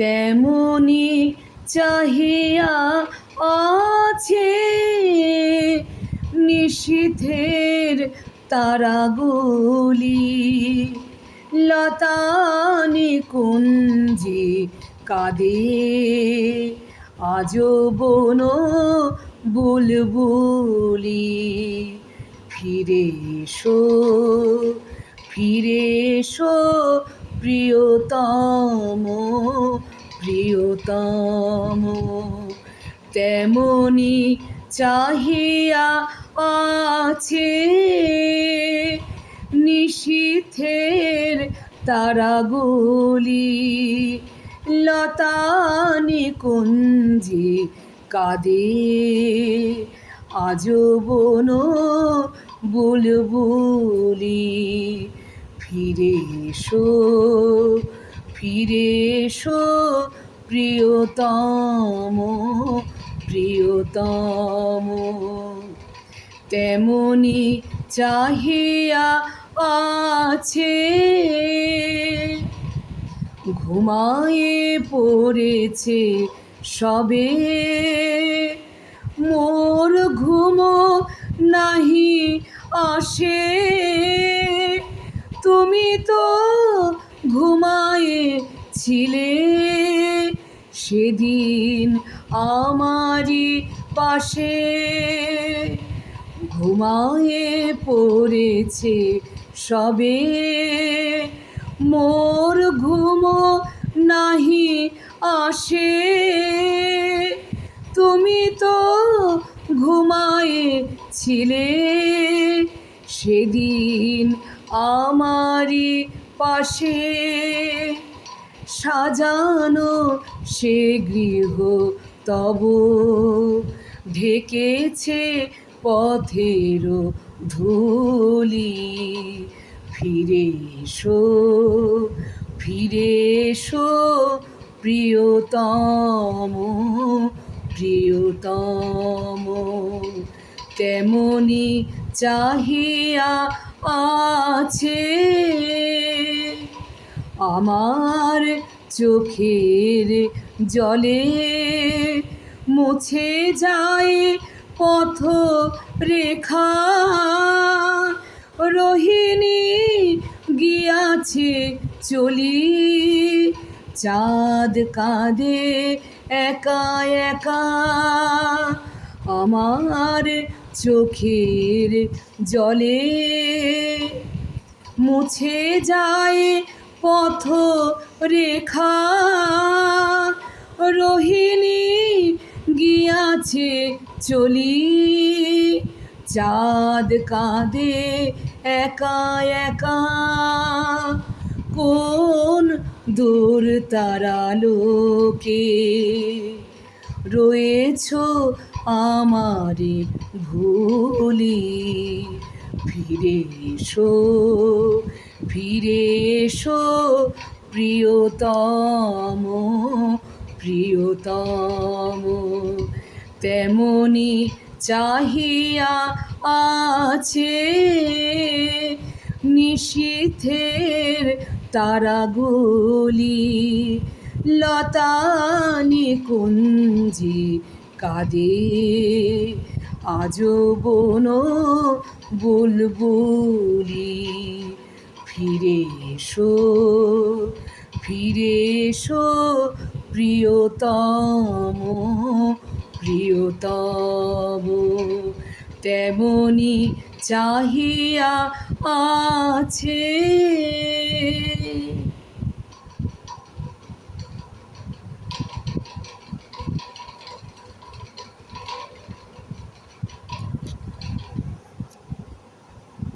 তেমনি চাহিয়া আছে নিশীথের তারাগুলি। লতানি কুঞ্জে কাঁদে আজও বন বুলবুলি। ফিরে এসো, ফিরে এসো প্রিয়তম, প্রিয়তম। তেমনি চাহিয়া আছে নিশীথের তারাগুলি। লতানি কুঞ্জে কাঁদে আজও বন বুলবুলি। ফিরে এসো, ফিরে এসো প্রিয়তম, প্রিয়তম। তেমনি চাহিয়া আছে ঘুমায়ে পড়েছে সবে, মোর ঘুমো নাহি আসে। তুমি তো ঘুমায়ে ছিলে সেদিন আমারি পাশে। ঘুমায়ে পড়েছে সবে, মোর ঘুমো নাহি আসে। তুমি তো ঘুমায়ে ছিলে সেদিন আমারি পাশে। সাজানো সে গৃহ তব ঢেকেছে পথের ধূলি। ফিরে এসো, ফিরে এসো প্রিয়তম, প্রিয়তম। তেমনি চাহিয়া আছে আমার চোখের জলে, মুছে যায় পথ রেখা। রোহিণী গিয়াছে চলি, চাঁদ কাঁদে একা একা। আমার চোখের জলে মুছে যায় পথ রেখা। রোহিণী গিয়াছে চলি, চাঁদ কাঁদে একা একা। কোন দূর তারালোকে রয়েছ আমারে ভুলি। ফিরে এসো, ফিরে এসো প্রিয়তম, প্রিয়তম। তেমনি চাহিয়া আছে নিশীথের তারাগুলি। লতানি কুঞ্জে কাঁদে আজও বন বুলবুলি। ফিরে এসো, ফিরে এসো প্রিয়তম, প্রিয়তম। তেমনি চাহিয়া আছে।